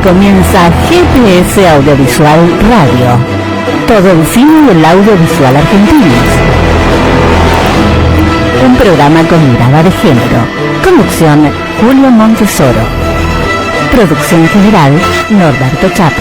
comienza GPS Audiovisual Radio. Todo el cine y el audiovisual argentinos. Un programa con mirada de género. Conducción Julio Montesoro. Producción general Norberto Chapo.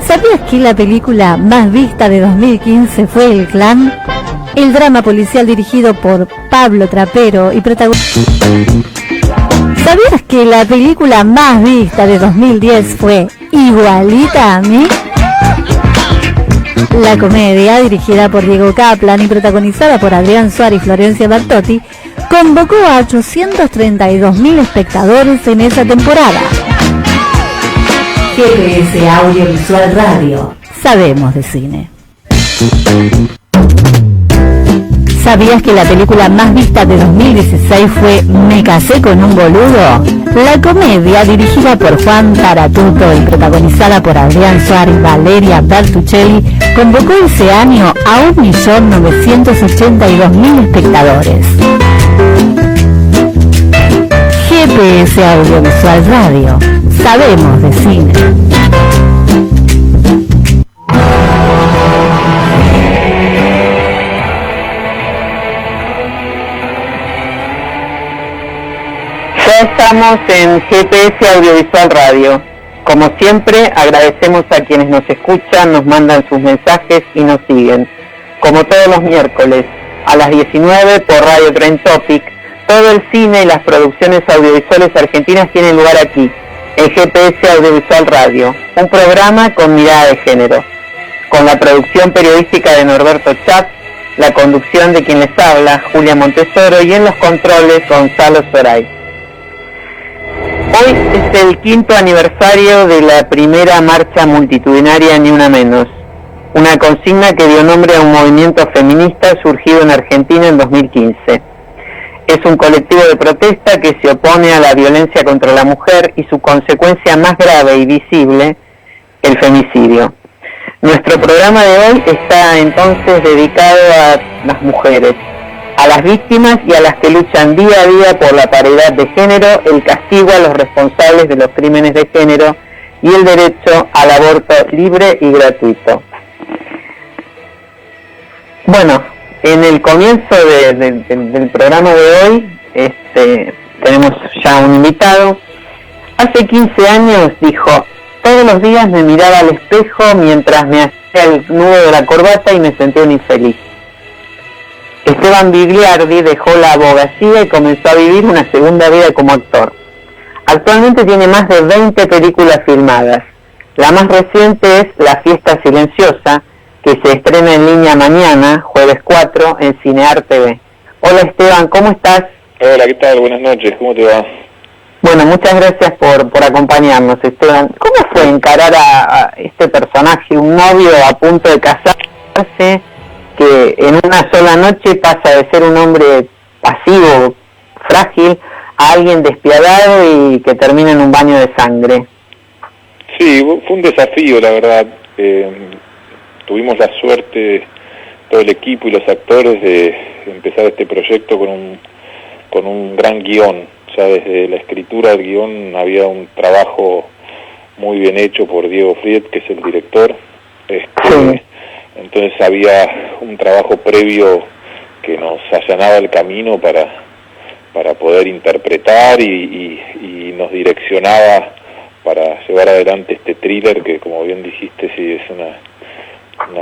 ¿Sabías que la película más vista de 2015 fue El Clan? El drama policial dirigido por Pablo Trapero y protagonizado. ¿Sabías que la película más vista de 2010 fue Igualita a mí? La comedia, dirigida por Diego Kaplan y protagonizada por Adrián Suárez y Florencia Bertotti, convocó a 832.000 espectadores en esa temporada. GPS Audiovisual Radio. Sabemos de cine. ¿Sabías que la película más vista de 2016 fue Me casé con un boludo? La comedia, dirigida por Juan Taratuto y protagonizada por Adrián Suárez y Valeria Bertuccelli, convocó ese año a 1.982.000 espectadores. GPS Audiovisual Radio. Sabemos de cine. Ya estamos en GPS Audiovisual Radio. Como siempre, agradecemos a quienes nos escuchan, nos mandan sus mensajes y nos siguen. Como todos los miércoles, a las 19 por Radio Trend Topic, todo el cine y las producciones audiovisuales argentinas tienen lugar aquí, en GPS Audiovisual Radio, un programa con mirada de género, con la producción periodística de Norberto Chapo, la conducción de quien les habla, Julia Montesoro, y en los controles, Gonzalo Soray. Hoy es el 5º aniversario de la primera marcha multitudinaria Ni Una Menos, una consigna que dio nombre a un movimiento feminista surgido en Argentina en 2015. Es un colectivo de protesta que se opone a la violencia contra la mujer y su consecuencia más grave y visible, el femicidio. Nuestro programa de hoy está entonces dedicado a las mujeres, a las víctimas y a las que luchan día a día por la paridad de género, el castigo a los responsables de los crímenes de género y el derecho al aborto libre y gratuito. Bueno, en el comienzo del programa de hoy tenemos ya un invitado. Hace 15 años, dijo, todos los días me miraba al espejo mientras me hacía el nudo de la corbata y me sentía un infeliz. Esteban Bigliardi dejó la abogacía y comenzó a vivir una segunda vida como actor. Actualmente tiene más de 20 películas filmadas. La más reciente es La Fiesta Silenciosa, que se estrena en línea mañana, jueves 4, en Cinear TV. Hola Esteban, ¿cómo estás? Hola, ¿qué tal? Buenas noches, ¿cómo te va? Bueno, muchas gracias por acompañarnos, Esteban. ¿Cómo fue encarar a este personaje, un novio a punto de casarse, que en una sola noche pasa de ser un hombre pasivo, frágil, a alguien despiadado y que termina en un baño de sangre? Sí, fue un desafío, la verdad. Tuvimos la suerte, todo el equipo y los actores, de empezar este proyecto con un gran guión. O sea, desde la escritura del guión había un trabajo muy bien hecho por Diego Fried, que es el director. Sí. Entonces había un trabajo previo que nos allanaba el camino para poder interpretar y nos direccionaba para llevar adelante este thriller que, como bien dijiste, sí es una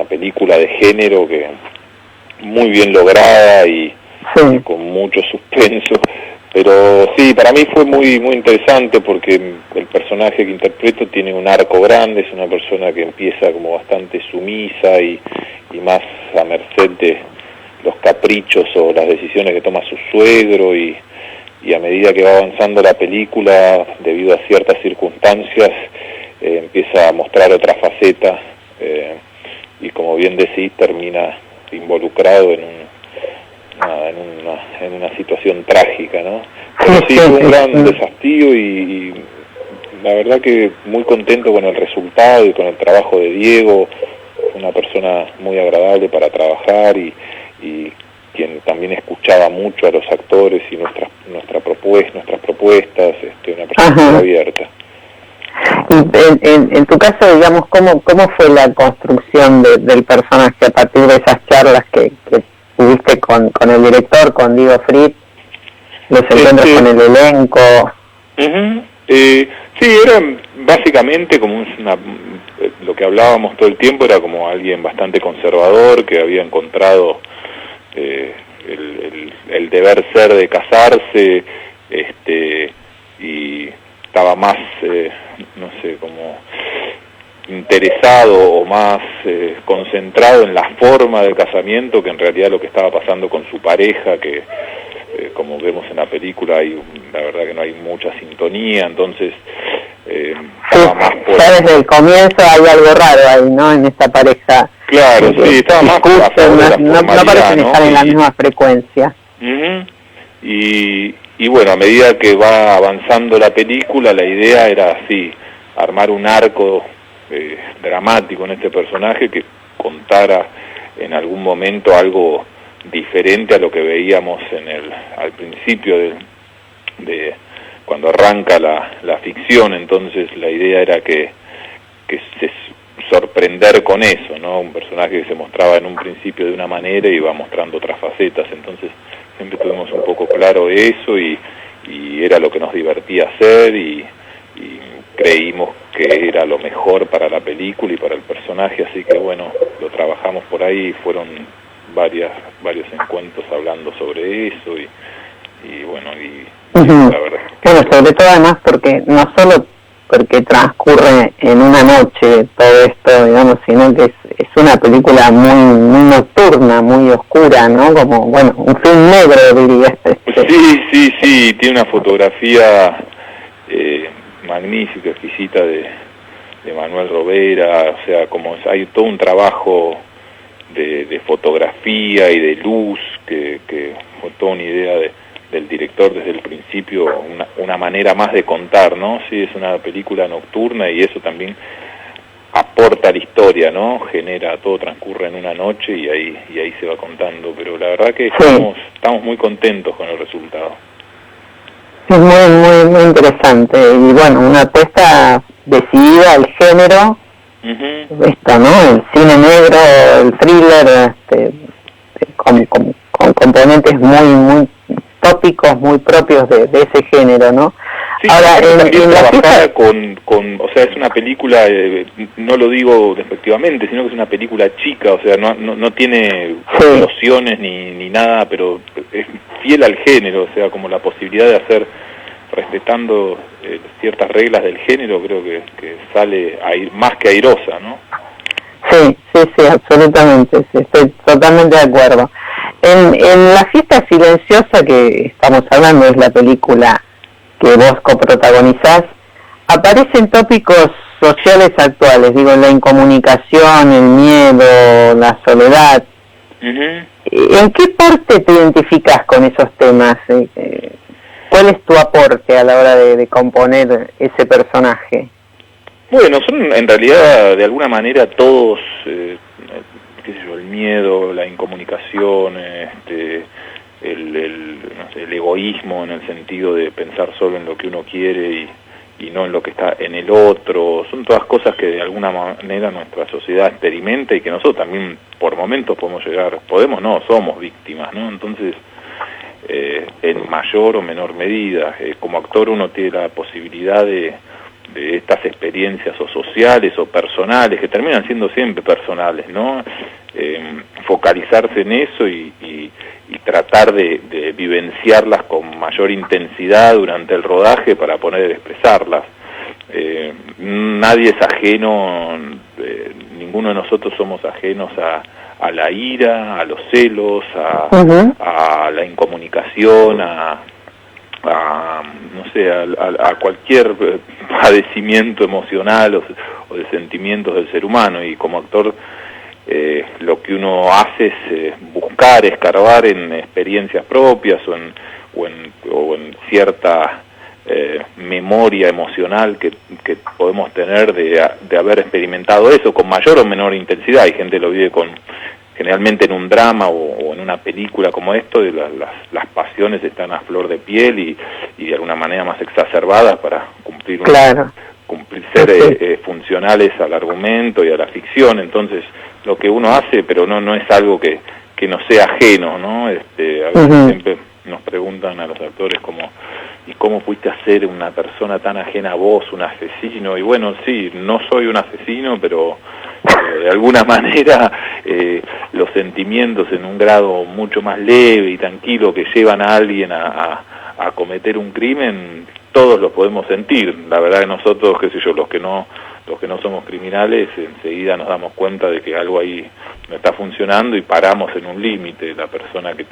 película de género que muy bien lograda y con mucho suspenso. Pero sí, para mí fue muy interesante porque el personaje que interpreto tiene un arco grande, es una persona que empieza como bastante sumisa y más a merced de los caprichos o las decisiones que toma su suegro, y a medida que va avanzando la película, debido a ciertas circunstancias, empieza a mostrar otra faceta y, como bien decís, termina involucrado en nada, en una situación trágica, ¿no? Pero sí, fue un gran desafío y la verdad que muy contento con el resultado y con el trabajo de Diego. Una persona muy agradable para trabajar y quien también escuchaba mucho a los actores y nuestras propuestas, una persona muy abierta. En tu caso, digamos, ¿cómo fue la construcción del personaje a partir de esas charlas que tuviste con el director, con Diego Fritz, los encuentros con el elenco? Sí, era básicamente como lo que hablábamos todo el tiempo, era como alguien bastante conservador que había encontrado el deber ser de casarse, y estaba más, no sé, como interesado o más concentrado en la forma del casamiento que en realidad lo que estaba pasando con su pareja, que como vemos en la película la verdad que no hay mucha sintonía, entonces estaba más por... Ya desde el comienzo hay algo raro ahí, ¿no? En esta pareja. Claro, sí, estaba más por no parecen estar en la misma frecuencia. Y bueno, a medida que va avanzando la película, la idea era así, armar un arco dramático en este personaje que contara en algún momento algo diferente a lo que veíamos al principio de cuando arranca la ficción. Entonces la idea era que se sorprender con eso, ¿no? Un personaje que se mostraba en un principio de una manera y va mostrando otras facetas. Entonces siempre tuvimos un poco claro eso y era lo que nos divertía hacer y creímos que era lo mejor para la película y para el personaje, así que bueno, lo trabajamos por ahí y fueron varios encuentros hablando sobre eso y bueno, la verdad. Bueno, sobre todo además porque no solo porque transcurre en una noche todo esto, digamos, sino que es una película muy nocturna, muy oscura, ¿no? Como, bueno, un film negro, diría. Sí, tiene una fotografía magnífica, exquisita de Manuel Robera, o sea, como hay todo un trabajo de fotografía y de luz que fue toda una idea del director desde el principio, una manera más de contar, ¿no? Sí, es una película nocturna y eso también aporta a la historia, ¿no? Todo transcurre en una noche y ahí se va contando, pero la verdad que estamos muy contentos con el resultado. Es muy interesante y bueno, una apuesta decidida al género, esto, ¿no? El cine negro, el thriller, con componentes muy tópicos, muy propios de ese género, ¿no? Sí, ahora también trabajada o sea, es una película, no lo digo despectivamente, sino que es una película chica, o sea, no tiene explosiones ni nada, pero es fiel al género, o sea, como la posibilidad de hacer, respetando ciertas reglas del género, creo que sale más que airosa, ¿no? Sí, absolutamente, sí, estoy totalmente de acuerdo. En La fiesta silenciosa que estamos hablando, es la película que vos coprotagonizás, aparecen tópicos sociales actuales, digo, la incomunicación, el miedo, la soledad. ¿En qué parte te identificás con esos temas? ¿Cuál es tu aporte a la hora de componer ese personaje? Bueno, son en realidad de alguna manera todos, qué sé yo, el miedo, la incomunicación, el egoísmo en el sentido de pensar solo en lo que uno quiere y no en lo que está en el otro. Son todas cosas que de alguna manera nuestra sociedad experimenta y que nosotros también por momentos somos víctimas, ¿no? Entonces, en mayor o menor medida, como actor uno tiene la posibilidad de estas experiencias o sociales o personales, que terminan siendo siempre personales, ¿no? Focalizarse en eso y tratar de vivenciarlas con mayor intensidad durante el rodaje para poder expresarlas. Nadie es ajeno, ninguno de nosotros somos ajenos a la ira, a los celos, a la incomunicación, no sé, a cualquier padecimiento emocional o de sentimientos del ser humano, y como actor lo que uno hace es buscar, escarbar en experiencias propias o en cierta memoria emocional que podemos tener de haber experimentado eso con mayor o menor intensidad. Hay gente que lo vive generalmente en un drama o en una película como esto, las pasiones están a flor de piel y de alguna manera más exacerbadas para cumplir ser funcionales al argumento y a la ficción. Entonces lo que uno hace, pero no es algo que no sea ajeno, ¿no? A veces siempre nos preguntan a los actores ¿y cómo fuiste a ser una persona tan ajena a vos, un asesino? Y bueno, sí, no soy un asesino, pero de alguna manera los sentimientos en un grado mucho más leve y tranquilo que llevan a alguien a cometer un crimen, todos los podemos sentir. La verdad que nosotros, qué sé yo, los que no somos criminales, enseguida nos damos cuenta de que algo ahí no está funcionando y paramos en un límite. La persona que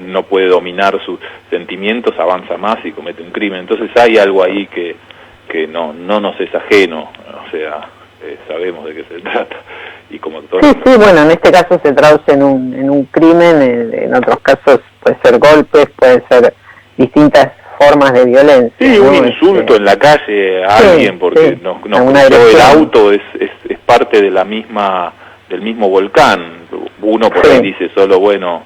no puede dominar sus sentimientos avanza más y comete un crimen. Entonces hay algo ahí que no nos es ajeno, o sea, sabemos de qué se trata. Y como actores, sí, bueno, en este caso se traduce en un crimen, en otros casos puede ser golpes, puede ser distintas formas de violencia. Sí, ¿no? un insulto en la calle a alguien porque nos cruzó el auto es parte de del mismo volcán. Uno por ahí dice solo, bueno,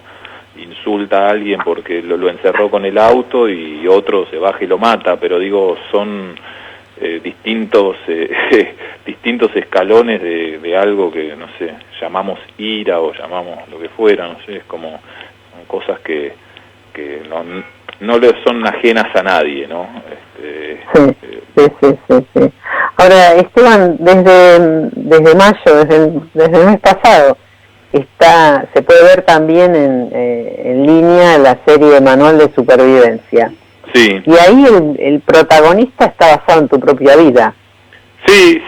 insulta a alguien porque lo encerró con el auto y otro se baja y lo mata, pero digo, son distintos escalones de algo que, no sé, llamamos ira o llamamos lo que fuera, no sé, es como son cosas que no le son ajenas a nadie, ¿no? Sí. Ahora, Esteban, desde mayo, desde el mes pasado, se puede ver también en línea la serie Manual de Supervivencia. Sí. Y ahí el protagonista está basado en tu propia vida. Sí.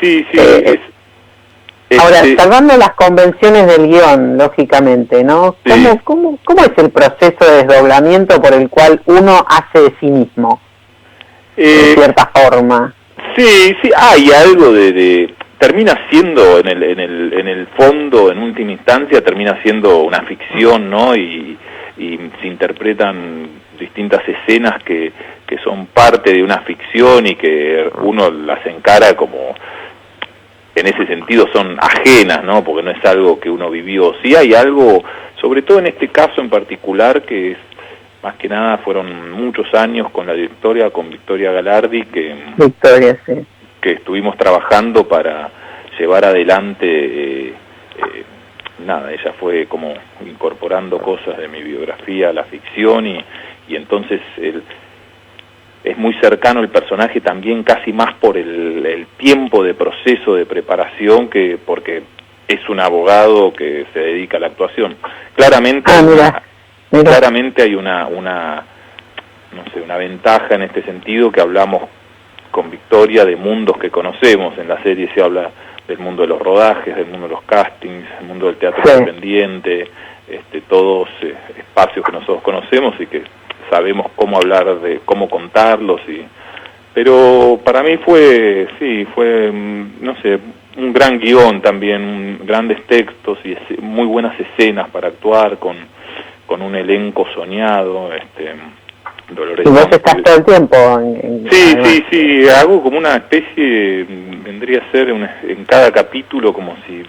Ahora, salvando las convenciones del guión, lógicamente, ¿no? Sí. ¿Cómo es el proceso de desdoblamiento por el cual uno hace de sí mismo, de cierta forma? Sí, hay algo termina siendo en el fondo, en última instancia, termina siendo una ficción, ¿no? Y se interpretan distintas escenas que son parte de una ficción y que uno las encara como, en ese sentido, son ajenas, ¿no? Porque no es algo que uno vivió. Sí hay algo, sobre todo en este caso en particular, que es, más que nada, fueron muchos años con Victoria Galardi, que estuvimos trabajando para llevar adelante, ella fue como incorporando cosas de mi biografía a la ficción y entonces es muy cercano el personaje también, casi más por el tiempo de proceso de preparación que porque es un abogado que se dedica a la actuación. Claramente hay una ventaja en este sentido, que hablamos con Victoria de mundos que conocemos. En la serie se habla del mundo de los rodajes, del mundo de los castings, del mundo del teatro independiente, todos espacios que nosotros conocemos y que sabemos cómo hablar de cómo contarlos. Pero para mí fue un gran guión también, grandes textos y muy buenas escenas para actuar con un elenco soñado. Dolores. ¿Y vos estás todo el tiempo Sí, hago como una especie, vendría a ser en cada capítulo como si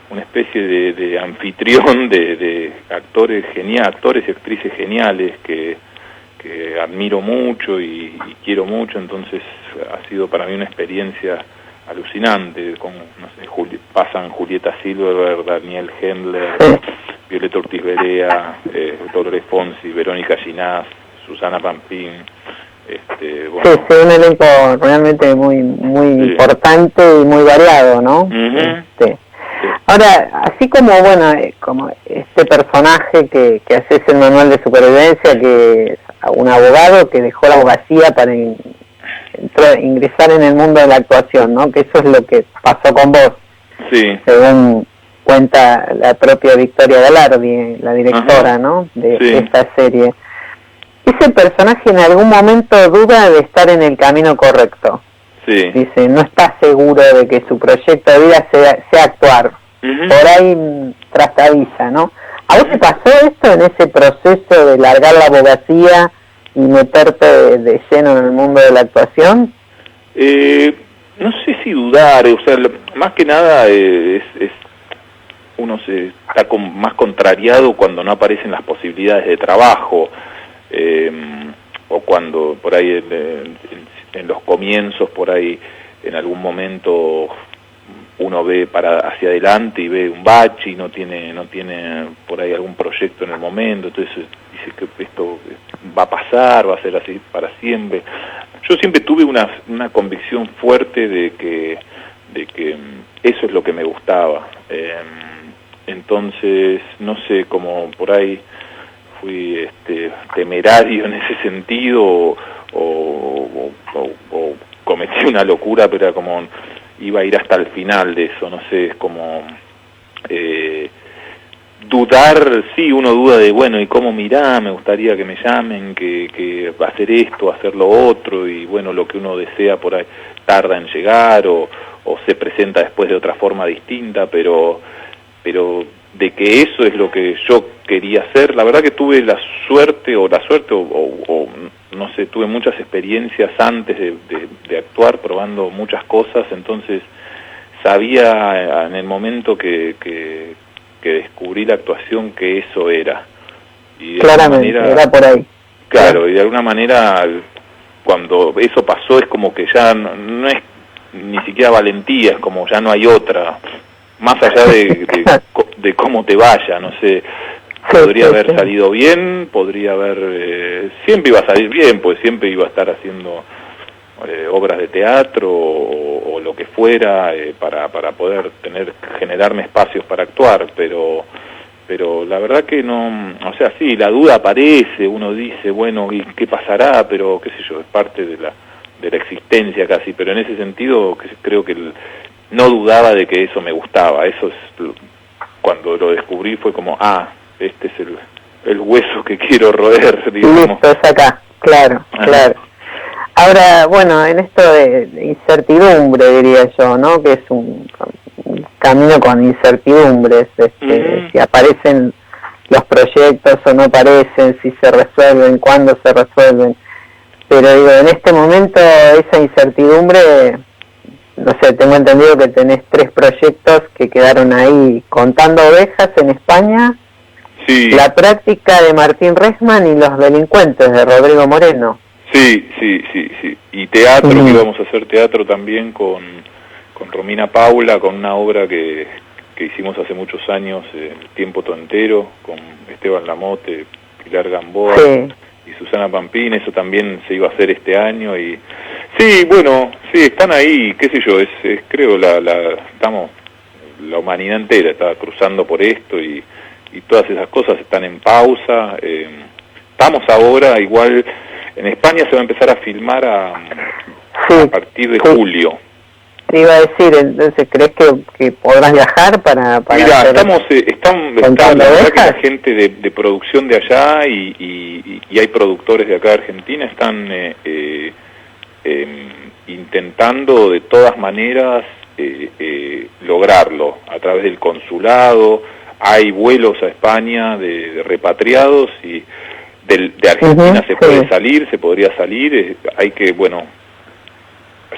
una especie de anfitrión de actores y actrices geniales que admiro mucho y quiero mucho. Entonces ha sido para mí una experiencia alucinante, pasan Julieta Silverberg, Daniel Hendler, Violeta Ortiz Berea, Dolores Fonsi, Verónica Ginás, Susana Pampín. Un elenco realmente muy importante y muy variado, ¿no? Ahora, así como como este personaje que haces en Manual de Supervivencia, que es un abogado que dejó la abogacía para ingresar en el mundo de la actuación, ¿no? Que eso es lo que pasó con vos, según cuenta la propia Victoria Galardi, la directora, ¿no? de esta serie. Ese personaje en algún momento duda de estar en el camino correcto. Sí. Dice, no está seguro de que su proyecto de vida sea actuar. Por ahí trastabilla, ¿no? ¿A vos te pasó esto en ese proceso de largar la abogacía y meterte de lleno en el mundo de la actuación? No sé si dudar, o sea, más que nada uno se está más contrariado cuando no aparecen las posibilidades de trabajo, o cuando por ahí en los comienzos, por ahí en algún momento uno ve hacia adelante y ve un bache y no tiene por ahí algún proyecto en el momento, entonces dice que esto va a pasar, va a ser así para siempre. Yo siempre tuve una convicción fuerte de que eso es lo que me gustaba. Entonces, no sé, como por ahí fui temerario en ese sentido o cometí una locura, pero era como iba a ir hasta el final de eso, no sé, es como dudar, sí, uno duda de, bueno, ¿y cómo mirá? Me gustaría que me llamen, que va a hacer esto, hacer lo otro, y bueno, lo que uno desea por ahí tarda en llegar o se presenta después de otra forma distinta, pero de que eso es lo que yo quería hacer, la verdad que tuve la suerte o no sé, tuve muchas experiencias antes de actuar, probando muchas cosas, entonces sabía en el momento que descubrí la actuación que eso era. Y de claramente, manera, era por ahí. Claro, y de alguna manera cuando eso pasó es como que ya no es ni siquiera valentía, es como ya no hay otra, más allá de cómo te vaya, no sé, podría haber salido bien, podría haber, siempre iba a salir bien, pues siempre iba a estar haciendo obras de teatro o lo que fuera para poder generarme espacios para actuar, pero la verdad que no, o sea, sí, la duda aparece, uno dice, bueno, ¿y qué pasará? Pero qué sé yo, es parte de la existencia casi, pero en ese sentido creo que no dudaba de que eso me gustaba, eso es, cuando lo descubrí fue como, este es el hueso que quiero roer, digamos. Listo, es acá, claro, claro. Ahora, bueno, en esto de incertidumbre, diría yo, ¿no? Que es un camino con incertidumbres, si aparecen los proyectos o no aparecen, si se resuelven, cuándo se resuelven. Pero digo, en este momento esa incertidumbre, no sé, tengo entendido que tenés 3 proyectos que quedaron ahí, Contando Ovejas en España, sí. La práctica de Martín Resman y Los delincuentes de Rodrigo Moreno. Sí. Y teatro, que íbamos a hacer teatro también con Romina Paula, con una obra que hicimos hace muchos años, Tiempo Tontero, con Esteban Lamote, Pilar Gamboa y Susana Pampín, eso también se iba a hacer este año y sí, bueno, sí, están ahí, qué sé yo, creo estamos, la humanidad entera está cruzando por esto y todas esas cosas están en pausa, estamos ahora igual, en España se va a empezar a filmar a partir de julio. Te iba a decir, entonces, ¿crees que podrás viajar para Mira, hacer está la verdad que la gente de producción de allá y hay productores de acá de Argentina están intentando de todas maneras lograrlo a través del consulado. Hay vuelos a España de repatriados y de Argentina se podría salir, hay que, bueno,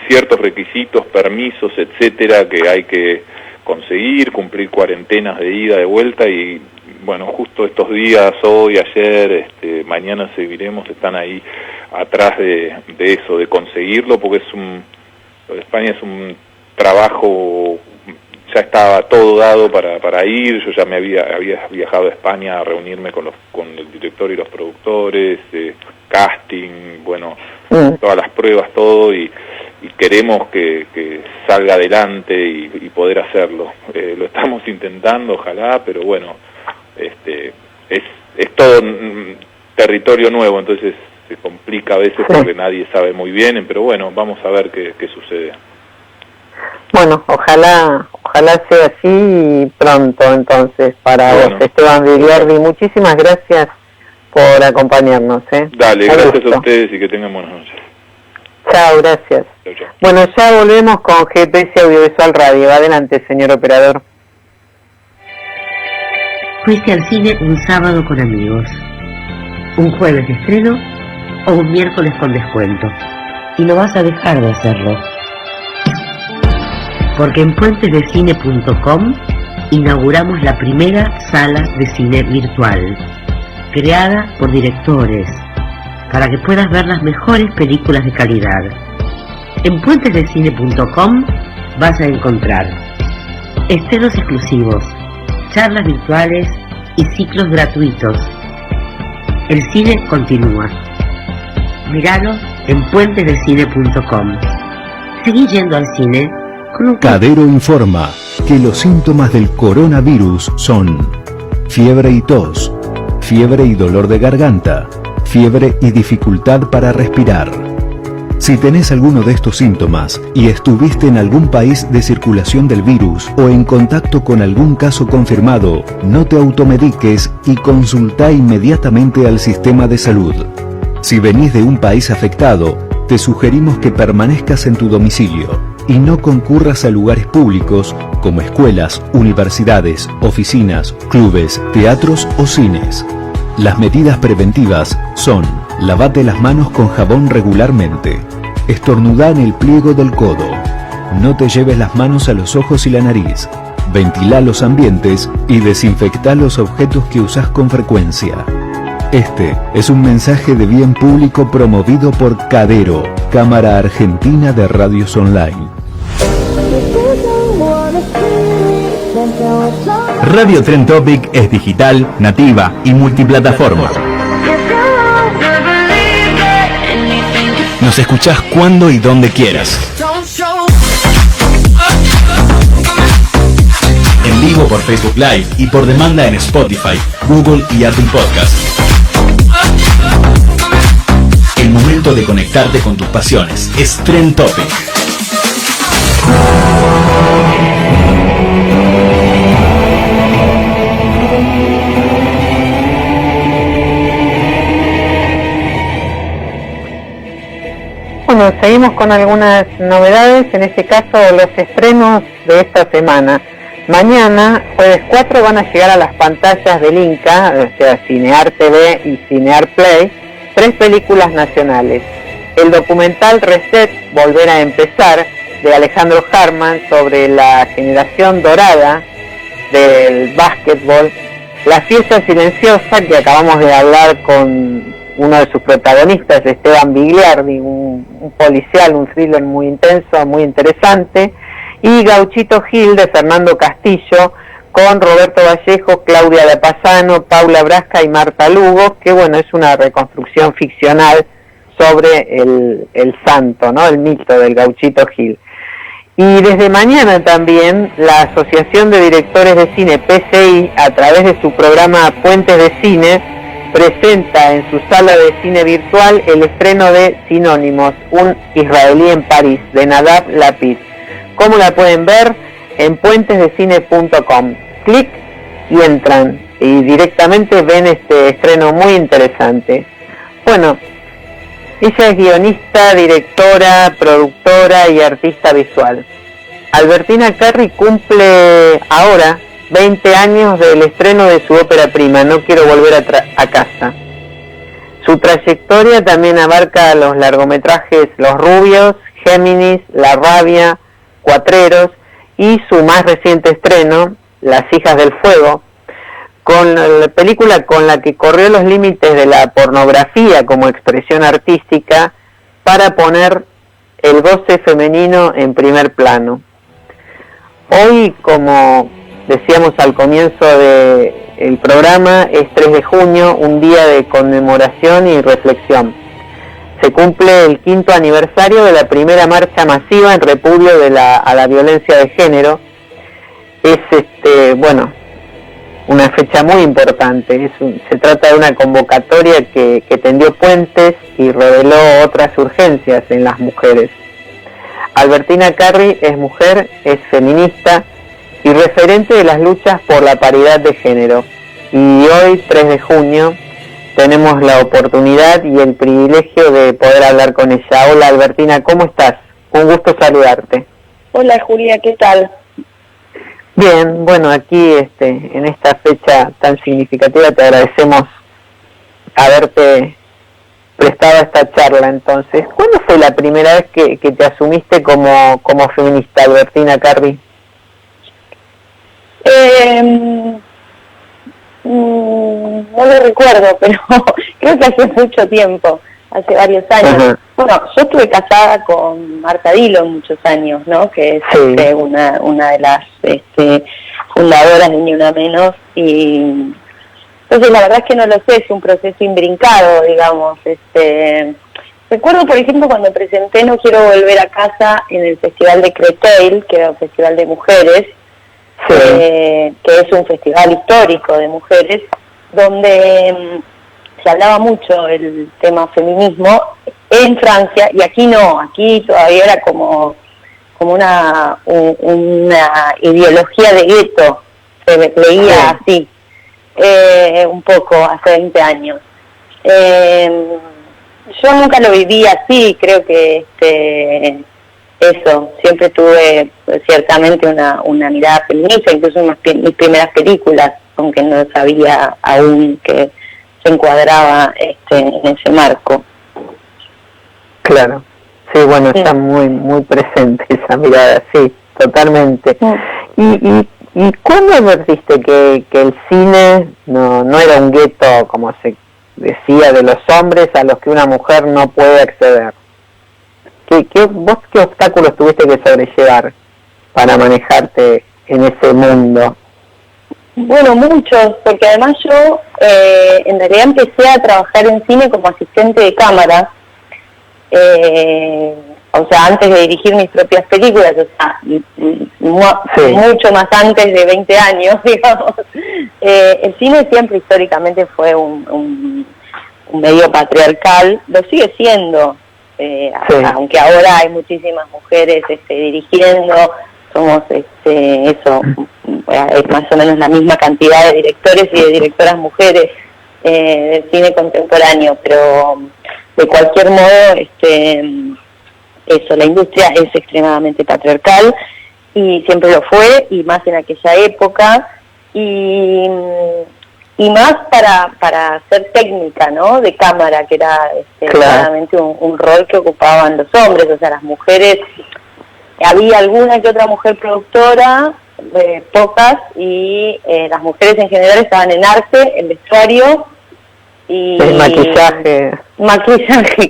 ciertos requisitos, permisos, etcétera, que hay que conseguir, cumplir cuarentenas de ida, de vuelta, y bueno, justo estos días, hoy, ayer, mañana seguiremos, están ahí atrás de eso, de conseguirlo, porque España es un trabajo, ya estaba todo dado para ir, yo ya me había viajado a España a reunirme con el director y los productores, casting, bueno, todas las pruebas, todo, y queremos que salga adelante y poder hacerlo. Lo estamos intentando, ojalá, pero bueno, es todo territorio nuevo, entonces se complica a veces porque nadie sabe muy bien, pero bueno, vamos a ver qué sucede. Bueno, ojalá sea así pronto, entonces, para vos, Esteban Vigliardi. Muchísimas gracias por acompañarnos. Dale, gracias a ustedes y que tengan buenas noches. Chao, gracias. Chau. Bueno, ya volvemos con GPS Audiovisual Radio. Adelante, señor operador. Fuiste al cine un sábado con amigos, un jueves de estreno o un miércoles con descuento, y no vas a dejar de hacerlo. Porque en puentesdecine.com inauguramos la primera sala de cine virtual, creada por directores, para que puedas ver las mejores películas de calidad. En puentesdecine.com vas a encontrar estrenos exclusivos, charlas virtuales y ciclos gratuitos. El cine continúa. Míralo en puentesdecine.com. Seguí yendo al cine con un... Cadero informa que los síntomas del coronavirus son fiebre y tos, fiebre y dolor de garganta, fiebre y dificultad para respirar. Si tenés alguno de estos síntomas y estuviste en algún país de circulación del virus o en contacto con algún caso confirmado, no te automediques y consulta inmediatamente al sistema de salud. Si venís de un país afectado, te sugerimos que permanezcas en tu domicilio y no concurras a lugares públicos como escuelas, universidades, oficinas, clubes, teatros o cines. Las medidas preventivas son: lavate las manos con jabón regularmente, estornudá en el pliego del codo, no te lleves las manos a los ojos y la nariz, ventilá los ambientes y desinfectá los objetos que usás con frecuencia. Este es un mensaje de bien público promovido por Cadero, Cámara Argentina de Radios Online. Radio Trend Topic es digital, nativa y multiplataforma. Nos escuchás cuando y donde quieras. En vivo por Facebook Live y por demanda en Spotify, Google y Apple Podcasts. El momento de conectarte con tus pasiones es Trend Topic. Bueno, seguimos con algunas novedades, en este caso los estrenos de esta semana. Mañana, jueves 4, van a llegar a las pantallas del Inca, o sea, Cinear TV y Cinear Play, 3 películas nacionales. El documental Reset, Volver a Empezar, de Alejandro Harman, sobre la generación dorada del básquetbol. La Fiesta Silenciosa, que acabamos de hablar con uno de sus protagonistas, Esteban Vigliardi, un policial, un thriller muy intenso, muy interesante. Y Gauchito Gil, de Fernando Castillo, con Roberto Vallejo, Claudia Lapasano, Paula Brasca y Marta Lugo, que bueno, es una reconstrucción ficcional sobre el santo, ¿no? El mito del Gauchito Gil. Y desde mañana también la Asociación de Directores de Cine, PCI, a través de su programa Puentes de Cine, presenta en su sala de cine virtual el estreno de Sinónimos, un israelí en París, de Nadav Lapid. ¿Cómo la pueden ver? En puentesdecine.com. Clic y entran y directamente ven este estreno muy interesante. Bueno, ella es guionista, directora, productora y artista visual. Albertina Carri cumple ahora 20 años del estreno de su ópera prima, No quiero volver a casa. Su trayectoria también abarca los largometrajes Los Rubios, Géminis, La Rabia, Cuatreros y su más reciente estreno, Las Hijas del Fuego, con la película con la que corrió los límites de la pornografía como expresión artística para poner el goce femenino en primer plano. Hoy, como decíamos al comienzo del programa, es 3 de junio, un día de conmemoración y reflexión. Se cumple el 5º aniversario de la primera marcha masiva en repudio a la violencia de género. Es una fecha muy importante. Se trata de una convocatoria que tendió puentes y reveló otras urgencias en las mujeres. Albertina Carri es mujer, es feminista y referente de las luchas por la paridad de género. Y hoy, 3 de junio, tenemos la oportunidad y el privilegio de poder hablar con ella. Hola Albertina, ¿cómo estás? Un gusto saludarte. Hola Julia, ¿qué tal? Bien, bueno, aquí en esta fecha tan significativa te agradecemos haberte prestado esta charla. Entonces, ¿cuándo fue la primera vez que te asumiste como feminista, Albertina Carri? No lo recuerdo, pero creo que hace mucho tiempo, hace varios años. Ajá. Bueno, yo estuve casada con Marta Dillon muchos años, ¿no? Que es Sí. una de las fundadoras de Ni Una Menos, y entonces la verdad es que no lo sé, es un proceso imbrincado, digamos. Recuerdo, por ejemplo, cuando presenté No Quiero Volver a Casa en el Festival de Créteil, que era un festival de mujeres, Sí. que es un festival histórico de mujeres, donde se hablaba mucho el tema feminismo en Francia, y aquí no, aquí todavía era como una ideología de gueto, se leía así, un poco hace 20 años. Yo nunca lo viví así, creo que eso, siempre tuve ciertamente una mirada feminista, incluso en mis primeras películas, aunque no sabía aún que se encuadraba en ese marco. Claro, sí, bueno, Sí. está muy presente esa mirada, sí, totalmente. ¿Y cuándo advertiste que el cine no era un gueto, como se decía, de los hombres a los que una mujer no puede acceder? ¿Vos qué obstáculos tuviste que sobrellevar para manejarte en ese mundo? Bueno, muchos, porque además yo en realidad empecé a trabajar en cine como asistente de cámara, o sea, antes de dirigir mis propias películas, o sea, mucho más antes de 20 años, digamos. El cine siempre históricamente fue un medio patriarcal, lo sigue siendo, aunque ahora hay muchísimas mujeres dirigiendo, somos es más o menos la misma cantidad de directores y de directoras mujeres del cine contemporáneo, pero de cualquier modo la industria es extremadamente patriarcal y siempre lo fue, y más en aquella época, y más para hacer técnica, ¿no?, de cámara, que era claramente un rol que ocupaban los hombres. O sea, las mujeres, había alguna que otra mujer productora, pocas, y las mujeres en general estaban en arte, en vestuario y El maquillaje,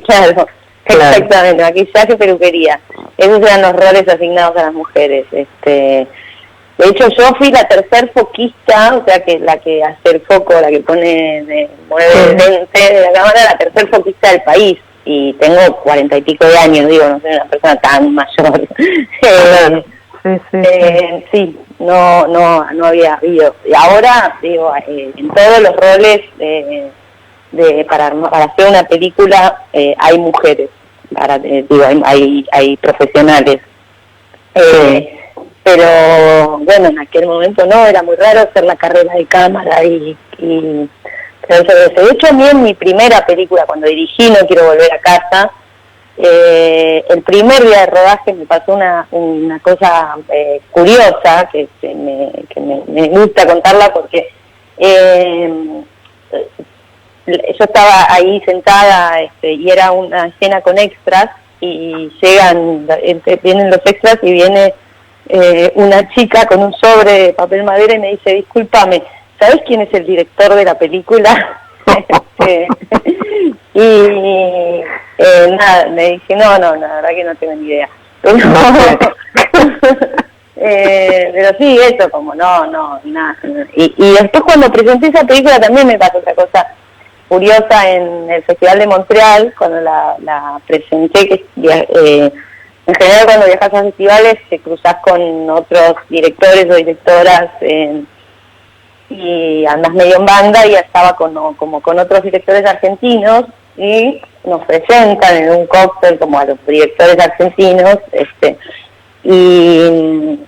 claro. Exactamente, maquillaje, peluquería. Esos eran los roles asignados a las mujeres. De hecho, yo fui la tercer foquista, o sea, que la que hace el foco, la que mueve el lente de la cámara, la tercer foquista del país. Y tengo 40 y pico de años, digo, no soy una persona tan mayor. Sí, no había habido. Y ahora, digo, en todos los roles para hacer una película hay mujeres, hay profesionales. Pero bueno, en aquel momento no, era muy raro hacer la carrera de cámara pero de hecho a mí en mi primera película, cuando dirigí No Quiero Volver a Casa, el primer día de rodaje me pasó una cosa curiosa que me gusta contarla, porque yo estaba ahí sentada y era una escena con extras, y vienen los extras y viene una chica con un sobre de papel madera y me dice: discúlpame, ¿sabes quién es el director de la película? Y nada, me dice, no, la verdad que no tengo ni idea. Pero sí, eso, como nada. Y después, cuando presenté esa película, también me pasó otra cosa curiosa en el Festival de Montreal, cuando la presenté, que en general cuando viajas a festivales te cruzás con otros directores o directoras y andas medio en banda, y estaba como con otros directores argentinos, y nos presentan en un cóctel como a los directores argentinos, y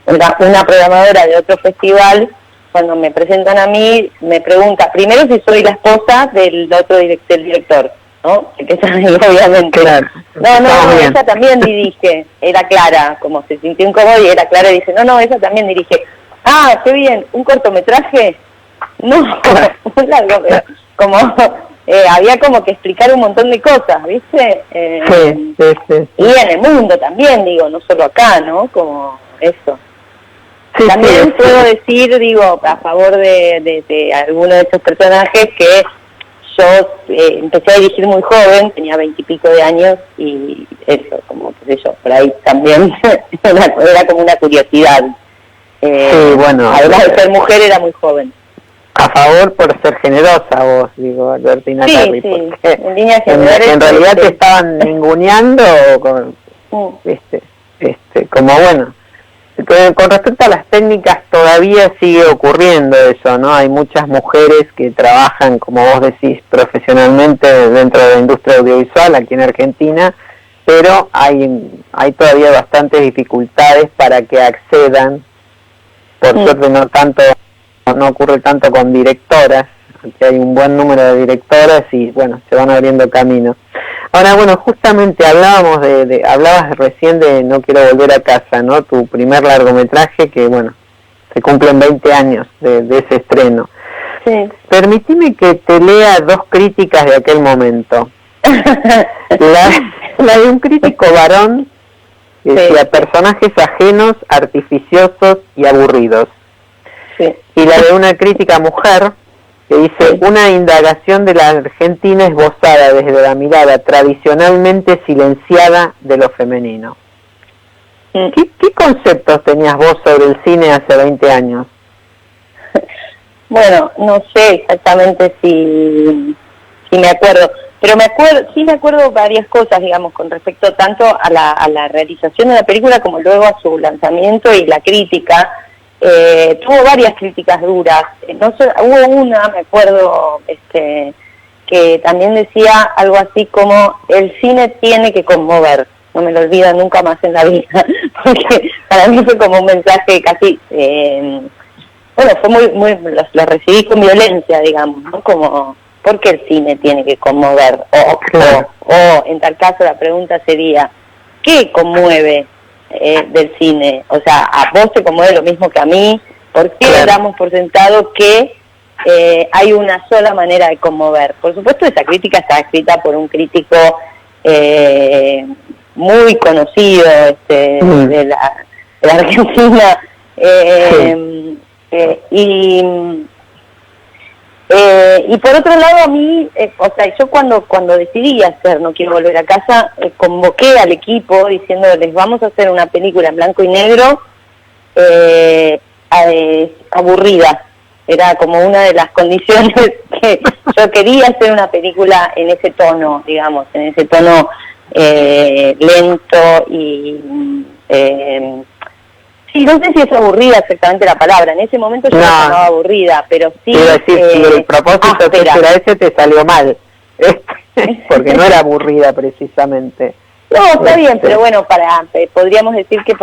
una programadora de otro festival cuando me presentan a mí, me pregunta primero si soy la esposa del director, ¿no? Que está ahí, obviamente. Claro. No, ella también dirige. Era Clara, como se sintió incómoda, y era Clara y dice, no, ella también dirige. Ah, qué bien, ¿un cortometraje? No, un largo, pero como había como que explicar un montón de cosas, ¿viste? Sí. Y en el mundo también, digo, no solo acá, ¿no? Como eso. Sí, también puedo decir, digo, a favor de algunos de esos personajes, que yo empecé a dirigir muy joven, tenía 20 y pico de años, y eso, como qué sé yo, por ahí también era como una curiosidad. Sí, bueno. Además de ser mujer, era muy joven. A favor por ser generosa vos, digo, Albertina Carri, sí, porque en líneas generales, en realidad te estaban ninguneando con, como bueno. Con respecto a las técnicas todavía sigue ocurriendo eso, ¿no? Hay muchas mujeres que trabajan, como vos decís, profesionalmente dentro de la industria audiovisual aquí en Argentina, pero hay todavía bastantes dificultades para que accedan. Por suerte no ocurre tanto con directoras, aquí hay un buen número de directoras y bueno, se van abriendo caminos. Ahora, bueno, justamente hablabas recién de No quiero volver a casa, ¿no? Tu primer largometraje que, bueno, se cumplen 20 años de ese estreno. Sí. Permitime que te lea 2 críticas de aquel momento. La de un crítico varón que decía personajes ajenos, artificiosos y aburridos. Sí. Y la de una crítica mujer que dice, una indagación de la Argentina esbozada desde la mirada tradicionalmente silenciada de lo femenino. ¿Qué conceptos tenías vos sobre el cine hace 20 años? Bueno, no sé exactamente si me acuerdo, pero sí me acuerdo varias cosas, digamos, con respecto tanto a la realización de la película como luego a su lanzamiento y la crítica. Tuvo varias críticas duras. No sé, hubo una, me acuerdo, que también decía algo así como el cine tiene que conmover. No me lo olvido nunca más en la vida, porque para mí fue como un mensaje casi, bueno, fue lo recibí con violencia, digamos, ¿no? Como, ¿por qué el cine tiene que conmover? O en tal caso la pregunta sería, ¿qué conmueve del cine? O sea, ¿a vos te conmueve lo mismo que a mí? ¿Por qué damos por sentado que hay una sola manera de conmover? Por supuesto, esa crítica está escrita por un crítico muy conocido de la Argentina, y por otro lado, a mí, o sea, yo cuando decidí hacer No quiero volver a casa, convoqué al equipo diciéndoles, vamos a hacer una película en blanco y negro aburrida. Era como una de las condiciones que yo quería hacer una película en ese tono, digamos, en ese tono lento y... sí, no sé si es aburrida exactamente la palabra. En ese momento yo no estaba aburrida, pero sí... Quiero decir, si el propósito que era ese te salió mal, porque no era aburrida precisamente. No, está bien, pero bueno, podríamos decir que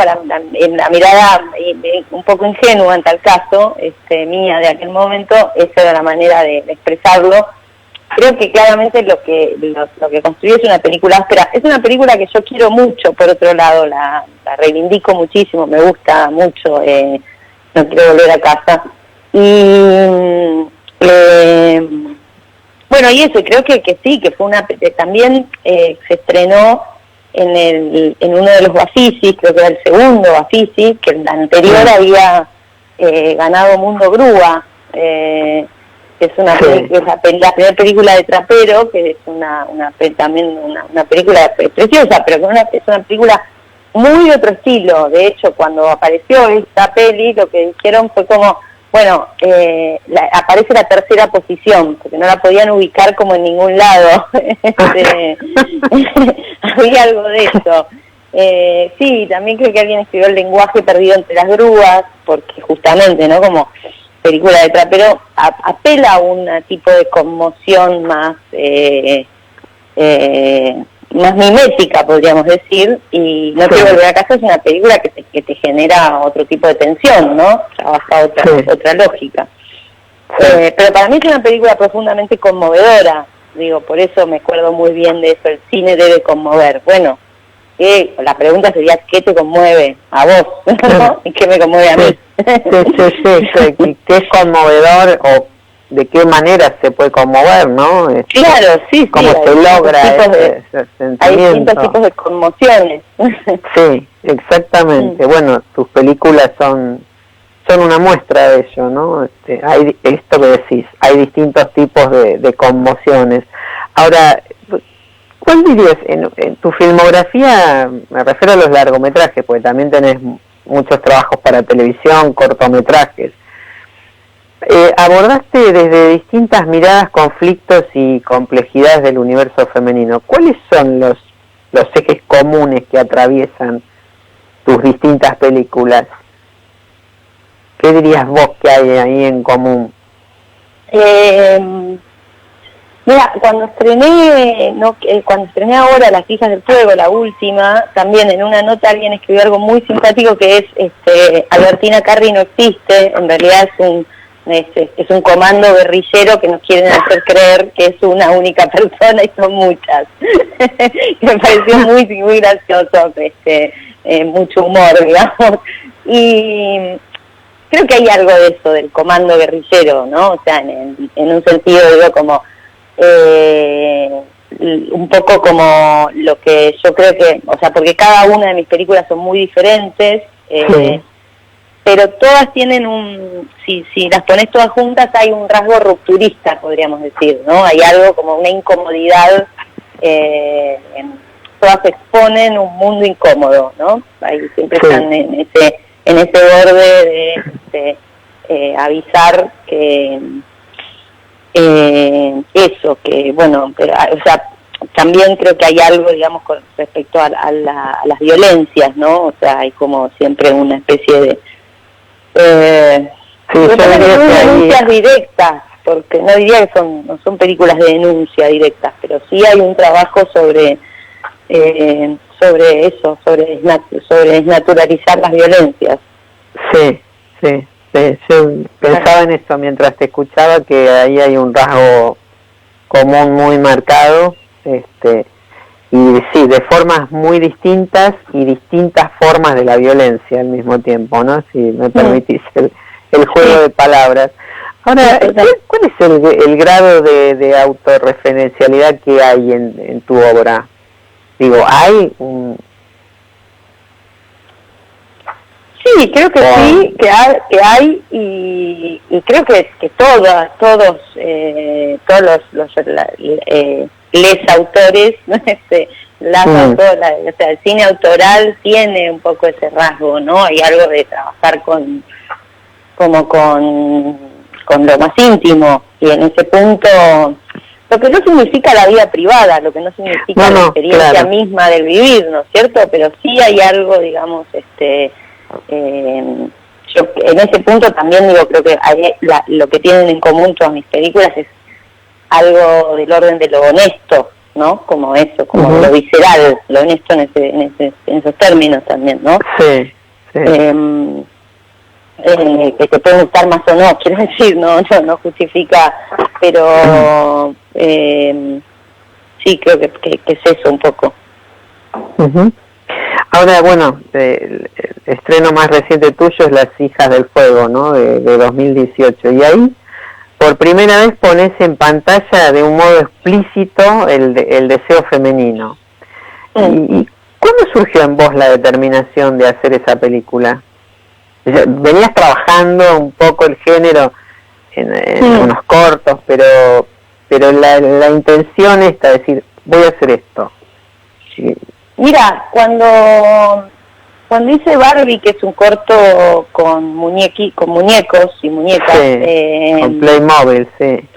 en la mirada un poco ingenua en tal caso, mía de aquel momento, esa era la manera de expresarlo. Creo que claramente lo que construye es una película áspera. Es una película que yo quiero mucho, por otro lado, la reivindico muchísimo, me gusta mucho, No quiero volver a casa. Y bueno, y eso, creo que sí, que fue también se estrenó en uno de los Bafisi, creo que era el segundo Bafisi, que el anterior había ganado Mundo Grúa, que es la primera película de Trapero, que es también una película preciosa, pero que es una película muy de otro estilo. De hecho, cuando apareció esta peli, lo que dijeron fue como, bueno, aparece la tercera posición, porque no la podían ubicar como en ningún lado. Había algo de eso. Sí, también creo que alguien escribió El lenguaje perdido entre las grúas, porque justamente, ¿no? Como película de Trapero apela a un tipo de conmoción más más mimética, podríamos decir, y No quiero volver a casa es una película que te genera otro tipo de tensión, ¿no? Trabaja otra lógica. Pero para mí es una película profundamente conmovedora, digo, por eso me acuerdo muy bien de eso, el cine debe conmover. Bueno, la pregunta sería, ¿qué te conmueve a vos? ¿No? ¿Y qué me conmueve a mí? Sí. ¿Qué es conmovedor o de qué manera se puede conmover, no? Claro, sí. ¿Cómo se logra ese sentimiento? Hay distintos tipos de conmociones. Sí, exactamente. Bueno, tus películas son una muestra de ello, ¿no? Hay esto que decís, hay distintos tipos de conmociones. Ahora, ¿cuál dirías, en tu filmografía, me refiero a los largometrajes, porque también tenés muchos trabajos para televisión, cortometrajes, abordaste desde distintas miradas conflictos y complejidades del universo femenino? ¿Cuáles son los ejes comunes que atraviesan tus distintas películas? ¿Qué dirías vos que hay ahí en común? Mira, cuando estrené ahora Las hijas del fuego, la última, también en una nota alguien escribió algo muy simpático que es Albertina Carri no existe, en realidad es un comando guerrillero que nos quieren hacer creer que es una única persona y son muchas. Me pareció muy, muy gracioso, mucho humor, digamos. Y creo que hay algo de eso, del comando guerrillero, ¿no? O sea, en un sentido, digo, como un poco como lo que yo creo que, o sea, porque cada una de mis películas son muy diferentes, pero todas tienen si las pones todas juntas hay un rasgo rupturista, podríamos decir, ¿no? Hay algo como una incomodidad, todas exponen un mundo incómodo, ¿no? Ahí siempre están en ese borde de avisar que eso, que bueno, pero, o sea, también creo que hay algo, digamos, con respecto a las violencias, ¿no? O sea, hay como siempre una especie de denuncias directas, porque no diría que no son películas de denuncia directas, pero sí hay un trabajo sobre eso, sobre desnaturalizar las violencias. Sí. Yo pensaba en esto mientras te escuchaba, que ahí hay un rasgo común muy marcado, y sí, de formas muy distintas y distintas formas de la violencia al mismo tiempo, ¿no? Si me permitís el juego de palabras. Ahora, ¿cuál es el grado de autorreferencialidad que hay en tu obra? Digo, ¿hay un...? Sí, creo que sí, que hay y creo que todos les autores, ¿no? O sea, el cine autoral tiene un poco ese rasgo, ¿no? Hay algo de trabajar con lo más íntimo, y en ese punto, lo que no significa la vida privada, lo que no significa la experiencia misma del vivir, ¿no es cierto? Pero sí hay algo, digamos, yo en ese punto también digo, creo que lo que tienen en común todas mis películas es algo del orden de lo honesto, ¿no? Como eso, como lo visceral, lo honesto en esos términos también, ¿no? Sí. Que te puede gustar más o no, quiero decir, no justifica, pero sí, creo que es eso un poco. Ahora, bueno, el estreno más reciente tuyo es Las hijas del fuego, ¿no? De 2018, y ahí por primera vez pones en pantalla de un modo explícito el deseo femenino. ¿Y cuándo surgió en vos la determinación de hacer esa película? Venías trabajando un poco el género en unos cortos, pero la intención esta, es decir, voy a hacer esto. Mira, cuando hice Barbie, que es un corto con muñecos y muñecas... con Playmobil, sí.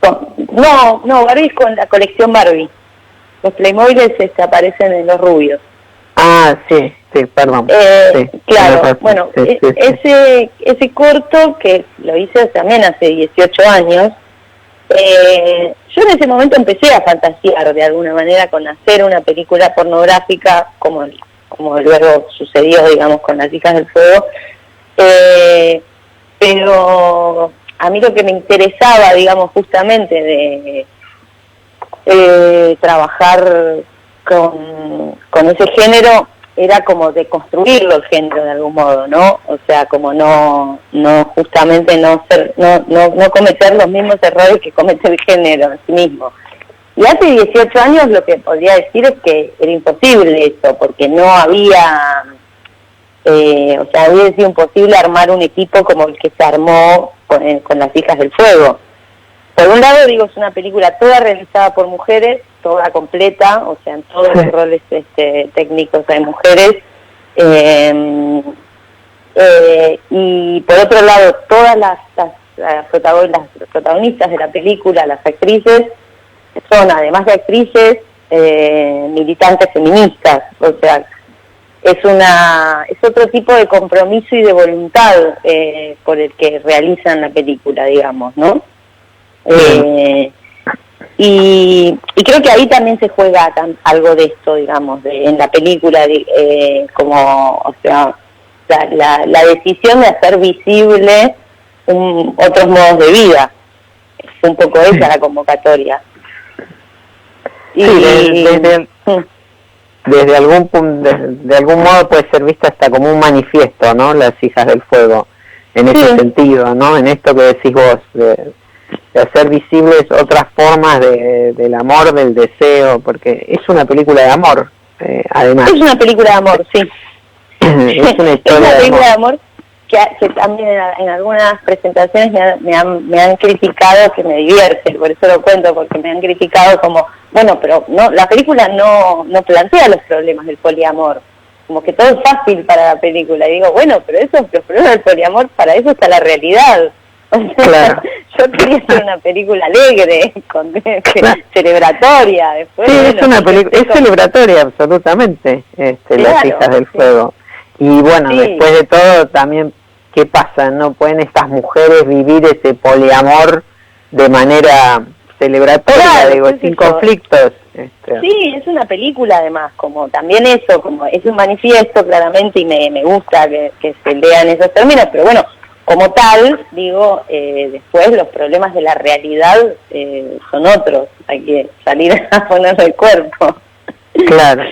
No, Barbie es con la colección Barbie. Los Playmobiles aparecen en los rubios. Ah, sí, perdón. Claro, bueno, ese corto, que lo hice también hace 18 años, yo en ese momento empecé a fantasear de alguna manera con hacer una película pornográfica, como luego sucedió, digamos, con Las Hijas del Fuego, pero a mí lo que me interesaba, digamos, justamente de trabajar con ese género era como de construirlo el género de algún modo, ¿no? O sea, como no justamente no cometer los mismos errores que comete el género en sí mismo. Y hace 18 años lo que podría decir es que era imposible eso, porque no había, había sido imposible armar un equipo como el que se armó con Las Hijas del Fuego. Por un lado, digo, es una película toda realizada por mujeres, toda completa, o sea, en todos los roles técnicos hay mujeres. Y por otro lado, todas las protagonistas de la película, las actrices, son, además de actrices, militantes feministas. O sea, es otro tipo de compromiso y de voluntad por el que realizan la película, digamos, ¿no? Y creo que ahí también se juega algo de esto, digamos, en la película, como, o sea, la decisión de hacer visible otros modos de vida. Es un poco esa la convocatoria. Desde algún modo puede ser vista hasta como un manifiesto, ¿no? Las Hijas del Fuego, en ese sentido, ¿no? En esto que decís vos, de hacer visibles otras formas del amor, del deseo, porque es una película de amor, además. Es una película de amor, sí. Es una historia de amor que también en algunas presentaciones me han criticado, que me divierte, por eso lo cuento, porque me han criticado como, bueno, pero no, la película no plantea los problemas del poliamor, como que todo es fácil para la película, y digo, bueno, pero los problemas del poliamor, para eso está la realidad. O sea, claro. Yo quería hacer una película alegre, celebratoria. Después, sí, es una película, es celebratoria absolutamente, Las Hijas del Fuego. Y bueno, después de todo también, ¿qué pasa? ¿No pueden estas mujeres vivir ese poliamor de manera celebratoria, digo, sin conflictos? Sí, es una película además, como también eso, como es un manifiesto claramente, y me gusta que se lean esos términos, pero bueno, como tal, digo, después los problemas de la realidad son otros, hay que salir a ponerle el cuerpo. Claro.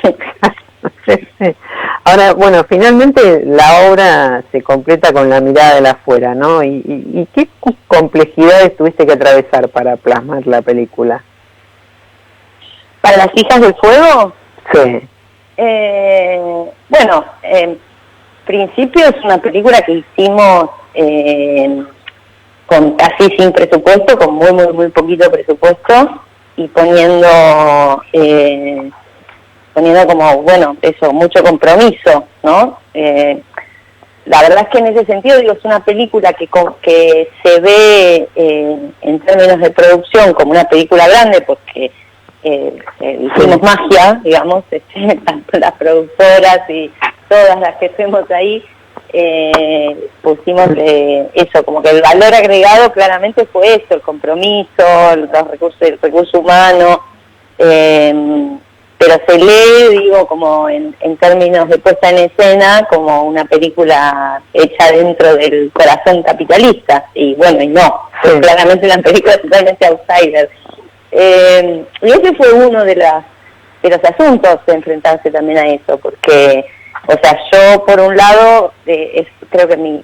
Ahora, bueno, finalmente la obra se completa con la mirada de afuera, ¿no? ¿Y qué complejidades tuviste que atravesar para plasmar la película? ¿Para Las Hijas del Fuego? Sí. Bueno, en principio es una película que hicimos con casi sin presupuesto, con muy poquito presupuesto, y poniendo como, bueno, eso, mucho compromiso, ¿no? La verdad es que en ese sentido, digo, es una película que se ve en términos de producción como una película grande, porque hicimos magia, digamos, tanto las productoras y todas las que fuimos ahí, pusimos eso, como que el valor agregado claramente fue eso, el compromiso, el recurso humano, pero se lee, digo, como en términos de puesta en escena, como una película hecha dentro del corazón capitalista, y bueno, y no, claramente una película totalmente outsider. Y ese fue uno de los asuntos de enfrentarse también a eso, porque, o sea, yo por un lado, creo que mi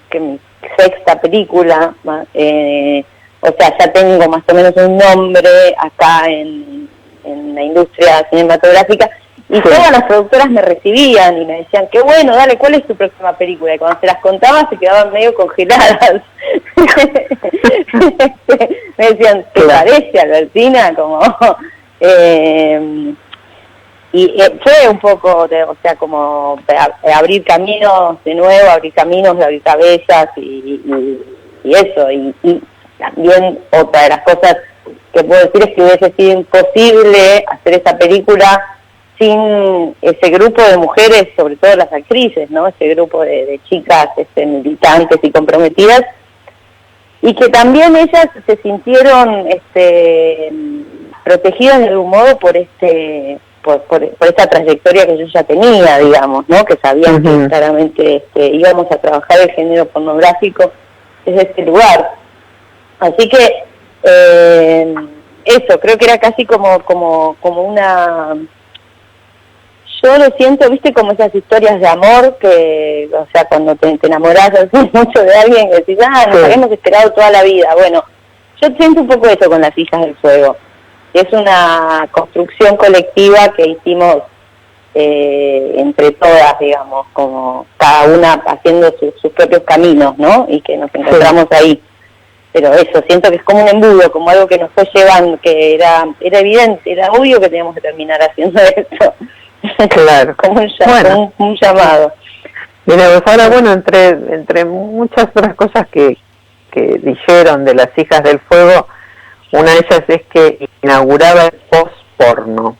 sexta película, o sea, ya tengo más o menos un nombre acá en la industria cinematográfica, y todas las productoras me recibían y me decían, qué bueno, dale, ¿cuál es tu próxima película? Y cuando se las contaba se quedaban medio congeladas. Me decían, ¿te parece, Albertina? Como y fue un poco, o sea, como abrir caminos de nuevo, abrir caminos, abrir cabezas y eso, y también otra de las cosas que puedo decir es que hubiese sido imposible hacer esa película sin ese grupo de mujeres, sobre todo las actrices, ¿no? Ese grupo de chicas militantes y comprometidas, y que también ellas se sintieron protegidas de algún modo por por esta trayectoria que yo ya tenía, digamos, ¿no? Que sabían que claramente íbamos a trabajar el género pornográfico desde este lugar. Así que eso, creo que era casi como una... Yo lo siento, viste, como esas historias de amor que, o sea, cuando te enamorás mucho de alguien y decís, nos habíamos esperado toda la vida. Bueno, yo siento un poco eso con Las Hijas del Fuego. Es una construcción colectiva que hicimos entre todas, digamos, como cada una haciendo sus propios caminos, ¿no? Y que nos encontramos ahí. Pero eso, siento que es como un embudo, como algo que nos fue llevando, que era evidente, era obvio que teníamos que terminar haciendo esto. Claro. Como un llamado. Mira, pues ahora, bueno, entre muchas otras cosas que dijeron de Las Hijas del Fuego, una de ellas es que inauguraba el post-porno.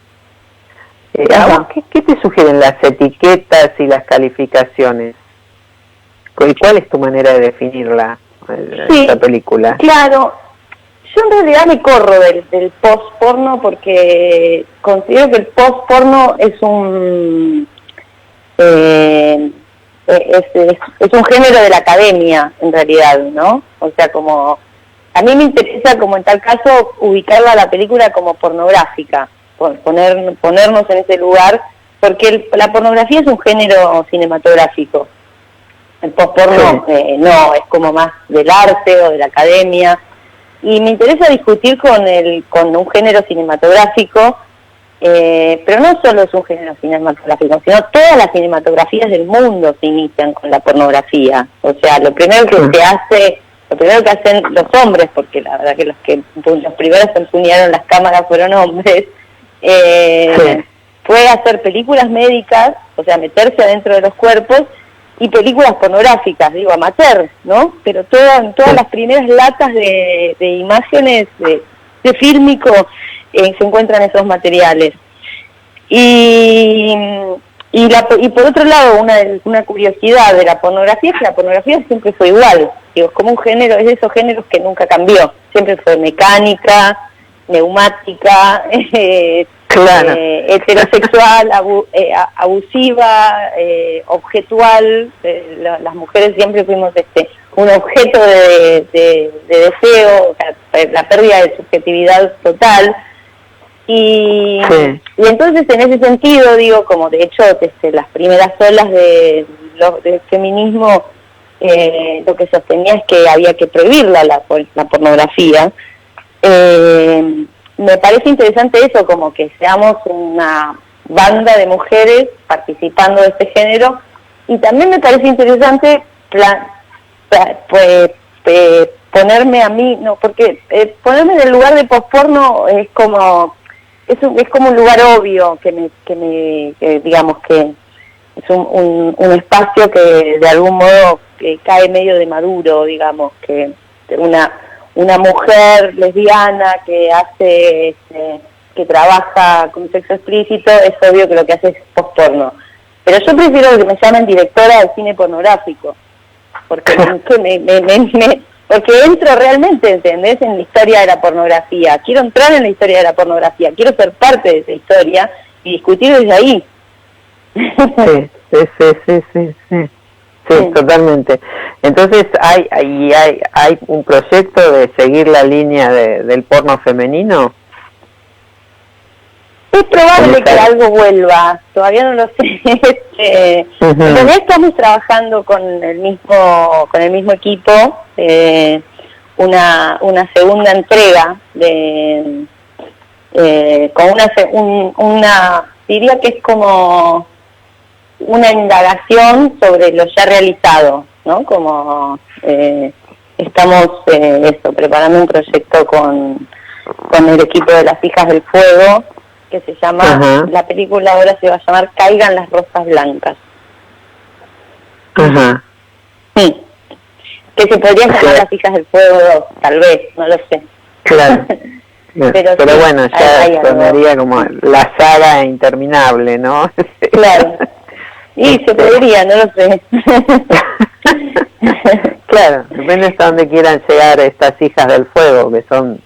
¿Qué te sugieren las etiquetas y las calificaciones? ¿Y cuál es tu manera de definirla, esta película? Claro, yo en realidad me corro del post-porno porque considero que el post-porno es un género de la academia, en realidad, ¿no? O sea, como a mí me interesa, como en tal caso, ubicarla a la película como pornográfica, ponernos en ese lugar, porque la pornografía es un género cinematográfico. El post-porno no, es como más del arte o de la academia. Y me interesa discutir con un género cinematográfico, pero no solo es un género cinematográfico, sino todas las cinematografías del mundo se inician con la pornografía. O sea, lo primero que hacen los hombres, porque la verdad que los primeros que empuñaron las cámaras fueron hombres, fue hacer películas médicas, o sea, meterse adentro de los cuerpos, y películas pornográficas, digo, amateur, ¿no? Pero todas las primeras latas de imágenes de fílmico se encuentran esos materiales. Y por otro lado, una curiosidad de la pornografía es que la pornografía siempre fue igual, digo, es como un género, es de esos géneros que nunca cambió, siempre fue mecánica, neumática, claro. Heterosexual, abusiva, objetual. Las mujeres siempre fuimos un objeto de deseo, o sea, la pérdida de subjetividad total. Y entonces en ese sentido, digo, como de hecho desde las primeras olas del feminismo, lo que sostenía es que había que prohibirla la pornografía. Me parece interesante eso, como que seamos una banda de mujeres participando de este género, y también me parece interesante ponerme a mí, no, porque ponerme en el lugar de post-porno es como un lugar obvio que digamos que es un espacio que de algún modo cae medio de maduro, digamos, que una mujer lesbiana que hace que trabaja con sexo explícito, es obvio que lo que hace es post-porno. Pero yo prefiero que me llamen directora de cine pornográfico, porque porque entro realmente, ¿entendés?, en la historia de la pornografía. Quiero entrar en la historia de la pornografía, quiero ser parte de esa historia y discutir desde ahí. Sí, totalmente. Entonces hay un proyecto de seguir la línea del porno femenino. Es probable que algo vuelva, todavía no lo sé. En realidad estamos trabajando con el mismo equipo, una segunda entrega con una diría que es como una indagación sobre lo ya realizado, ¿no? Como estamos preparando un proyecto con el equipo de Las Hijas del Fuego, que se llama, la película ahora se va a llamar Caigan las Rosas Blancas. Sí. Que se podría llamar Las Hijas del Fuego 2, tal vez, no lo sé. Claro. Pero sí, bueno, ya sonaría como la saga interminable, ¿no? Claro. Y se podría, no lo sé. Claro, depende hasta dónde quieran llegar estas Hijas del Fuego, que son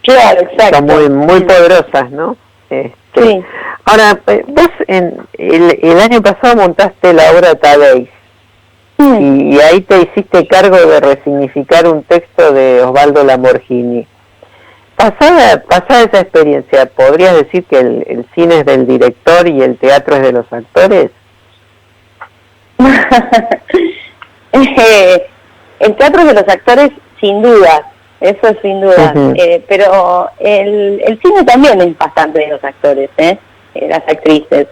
Claro, exacto. Son muy poderosas, ¿no? Sí. Ahora, vos el año pasado montaste la obra Tadeis, y ahí te hiciste cargo de resignificar un texto de Osvaldo Lamborghini. Pasada esa experiencia, ¿podrías decir que el cine es del director y el teatro es de los actores? El teatro es de los actores, sin duda. Eso es sin duda, pero el cine también es bastante de los actores, las actrices.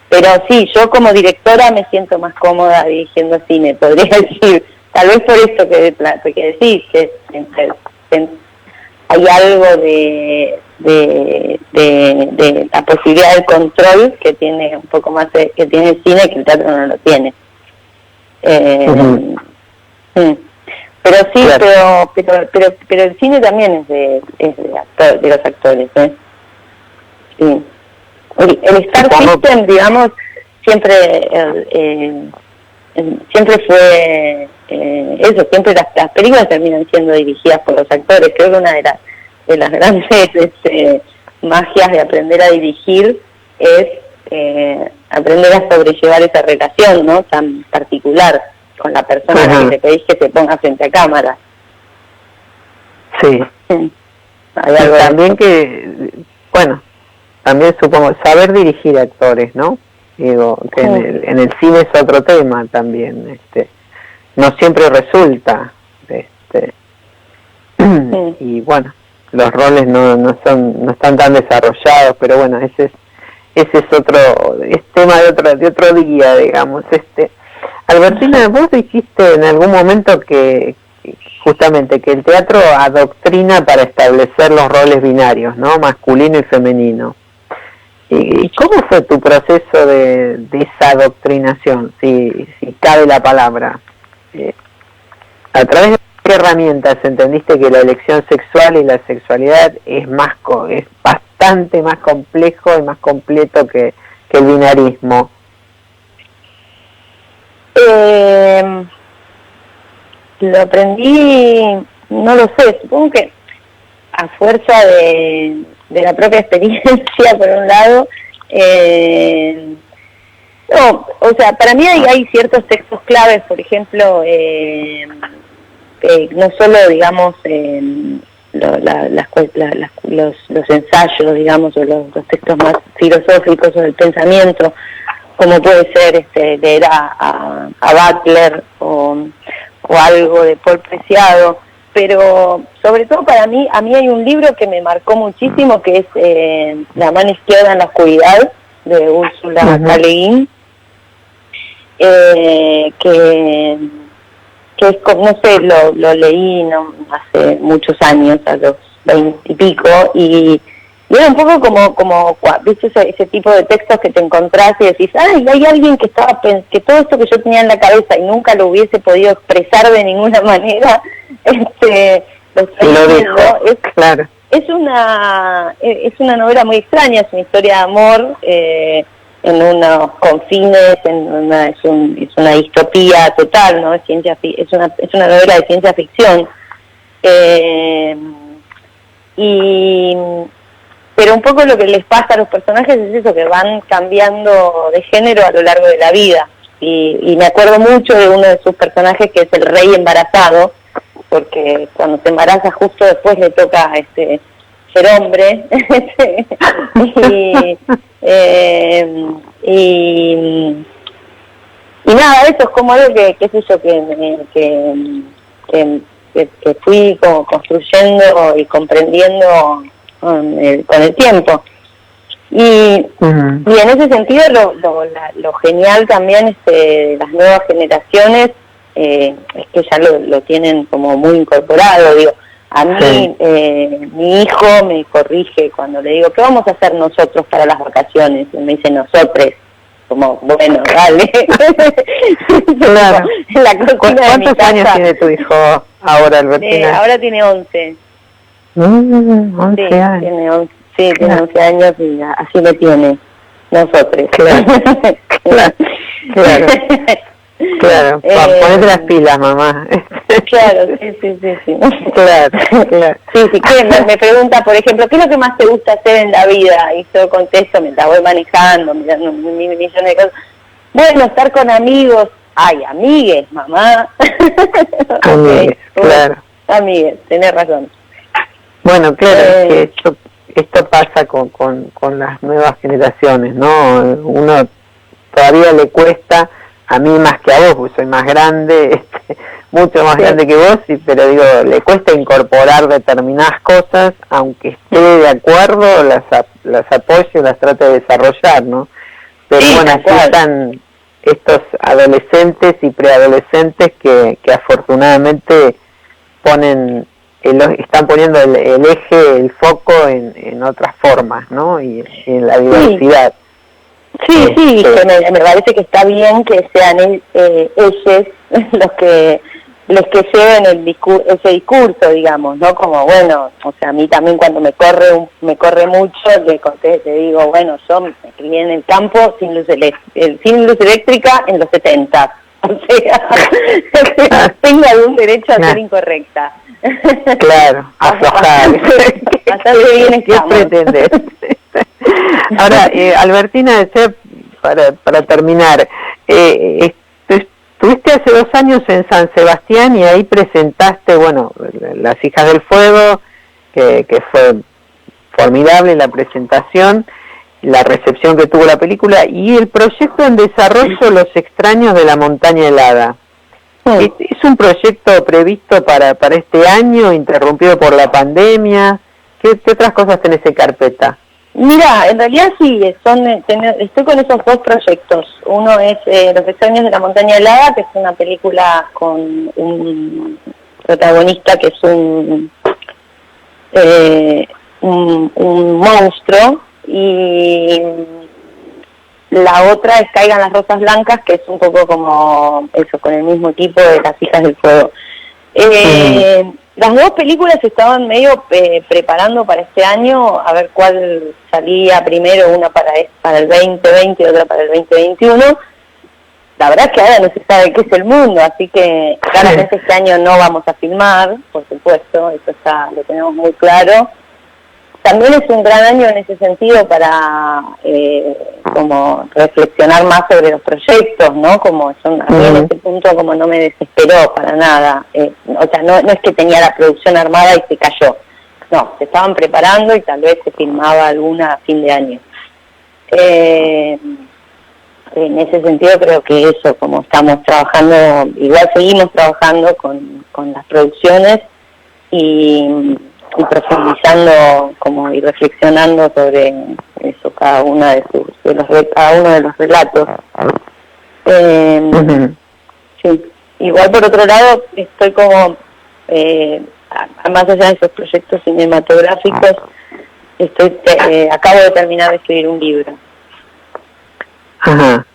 Pero sí, yo como directora me siento más cómoda dirigiendo cine, podría decir. Tal vez por esto que decís, que hay algo de la posibilidad del control que tiene un poco más que tiene el cine, que el teatro no lo tiene. Pero sí, claro. pero el cine también es de los actores, Sí. El Star System, digamos, siempre fue eso, siempre las películas terminan siendo dirigidas por los actores. Creo que una de las grandes magias de aprender a dirigir es aprender a sobrellevar esa relación, ¿no?, tan particular con la persona a la que le pedís que se ponga frente a cámara. Sí. Hay algo también también supongo saber dirigir actores, ¿no? Digo, que en el cine es otro tema también, no siempre resulta, y bueno, los roles no están tan desarrollados, pero bueno, ese es tema de otro día, digamos. Albertina, vos dijiste en algún momento que justamente que el teatro adoctrina para establecer los roles binarios, ¿no?, masculino y femenino. ¿Y cómo fue tu proceso de esa adoctrinación, si cabe la palabra? ¿A través de qué herramientas entendiste que la elección sexual y la sexualidad es bastante más complejo y más completo que el binarismo? Lo aprendí, no lo sé, supongo que a fuerza de la propia experiencia, por un lado. No, o sea, para mí hay ciertos textos claves, por ejemplo, no solo, digamos, los ensayos, digamos, o los textos más filosóficos o del pensamiento, como puede ser leer a Butler o algo de Paul Preciado, pero sobre todo a mí hay un libro que me marcó muchísimo, que es La mano izquierda en la oscuridad, de Úrsula K. Le Guin, que es, no sé, lo leí hace muchos años, a los 20 y pico, y era un poco como ¿viste ese tipo de textos que te encontrás y decís, ay, hay alguien que que todo esto que yo tenía en la cabeza y nunca lo hubiese podido expresar de ninguna manera, lo dijo, claro. Es una novela muy extraña, es una historia de amor en unos confines, es una distopía total, ¿no? Es una novela de ciencia ficción, pero un poco lo que les pasa a los personajes es eso, que van cambiando de género a lo largo de la vida. Y me acuerdo mucho de uno de sus personajes, que es el rey embarazado, porque cuando se embaraza justo después le toca ser hombre. y nada, eso es como algo que qué sé yo, que fui como construyendo y comprendiendo con el tiempo. Y en ese sentido lo genial también de las nuevas generaciones es que ya lo tienen como muy incorporado. Digo, a mí mi hijo me corrige cuando le digo, ¿qué vamos a hacer nosotros para las vacaciones? Y me dice, nosotros. Como, bueno, dale. Claro. ¿Cuántos años tiene tu hijo ahora, Albertina? Ahora tiene 11. 11 años. Tiene 11, sí, tiene 11 años y así lo tiene. Nosotros. Claro. Claro, ponete las pilas, mamá. Claro, sí. Claro. Sí, que me pregunta, por ejemplo, ¿qué es lo que más te gusta hacer en la vida? Y yo contesto mientras voy manejando, mirando millones de cosas. Bueno, estar con amigos. Ay, amigues, mamá. Amigues, claro. Amigues, tenés razón. Bueno, claro, es que esto pasa con las nuevas generaciones, ¿no? Uno todavía le cuesta, a mí más que a vos, porque soy más grande, mucho más grande que vos, pero digo, le cuesta incorporar determinadas cosas, aunque esté de acuerdo, las apoyo, las trate de desarrollar, ¿no? Pero bueno, así están estos adolescentes y preadolescentes que afortunadamente están poniendo el eje, el foco en otras formas, ¿no? Y en la diversidad. Sí, que me parece que está bien que sean ellos los que lleven ese discurso, digamos, ¿no? Como, bueno, o sea, a mí también cuando me corre mucho, te digo, bueno, yo me crié en el campo sin luz eléctrica en los 70. O sea, tengo algún derecho a ser incorrecta. Claro, aflojar. Bastante bien estamos. ¿Qué pretendes? Ahora, Albertina, para terminar, estuviste hace 2 años en San Sebastián y ahí presentaste, bueno, Las Hijas del Fuego, que fue formidable la presentación, la recepción que tuvo la película, y el proyecto en desarrollo Los Extraños de la Montaña Helada. ¿Es un proyecto previsto para este año, interrumpido por la pandemia? ¿Qué otras cosas tenés en carpeta? Mira, en realidad sí, estoy con esos 2 proyectos. Uno es Los Extraños de la Montaña Helada, que es una película con un protagonista que es un monstruo, y la otra es Caigan las Rosas Blancas, que es un poco como eso, con el mismo tipo de Las Hijas del Fuego. Las 2 películas se estaban medio preparando para este año, a ver cuál salía primero, una para el 2020 y otra para el 2021. La verdad es que ahora no se sabe qué es el mundo, así que claramente este año no vamos a filmar, por supuesto, eso lo tenemos muy claro. También es un gran año en ese sentido para como reflexionar más sobre los proyectos, ¿no? Como a mí en ese punto como no me desesperó para nada. O sea, no es que tenía la producción armada y se cayó. No, se estaban preparando y tal vez se filmaba alguna a fin de año. En ese sentido creo que eso, como estamos trabajando, igual seguimos trabajando con las producciones y profundizando como y reflexionando sobre eso, cada uno de los relatos. Sí, igual por otro lado estoy como más allá de esos proyectos cinematográficos, acabo de terminar de escribir un libro. Ajá.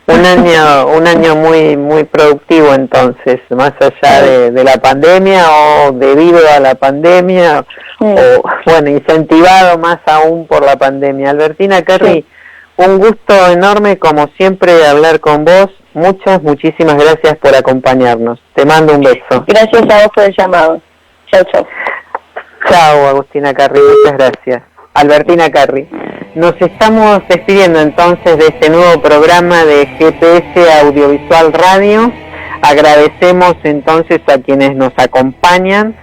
Bueno, un año muy productivo, entonces, más allá de la pandemia o debido a la pandemia, o bueno, incentivado más aún por la pandemia. Albertina Carri, un gusto enorme como siempre hablar con vos. Muchísimas gracias por acompañarnos. Te mando un beso. Gracias a vos por el llamado. Chau. Chau, Agustina Carri, muchas gracias. Albertina Carri. Nos estamos despidiendo entonces de este nuevo programa de GPS Audiovisual Radio. Agradecemos entonces a quienes nos acompañan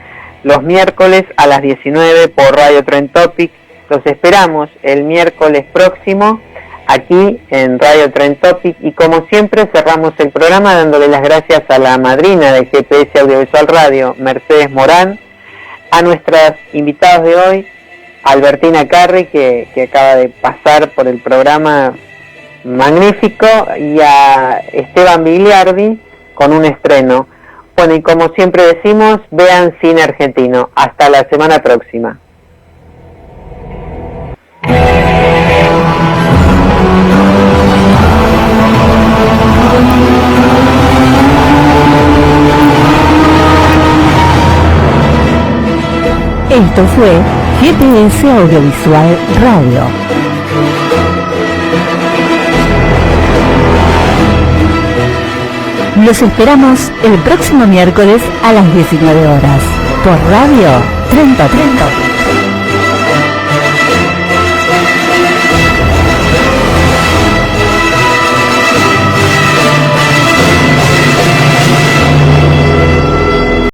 los miércoles a las 19 por Radio Trend Topic. Los esperamos el miércoles próximo aquí en Radio Trend Topic, y como siempre cerramos el programa dándole las gracias a la madrina de GPS Audiovisual Radio, Mercedes Morán, a nuestras invitadas de hoy, Albertina Carri, que acaba de pasar por el programa magnífico, y a Esteban Vigliardi con un estreno. Bueno, y como siempre decimos, vean cine argentino. Hasta la semana próxima. Esto fue GPS Audiovisual Radio. Los esperamos el próximo miércoles a las 19 horas por Radio Trento.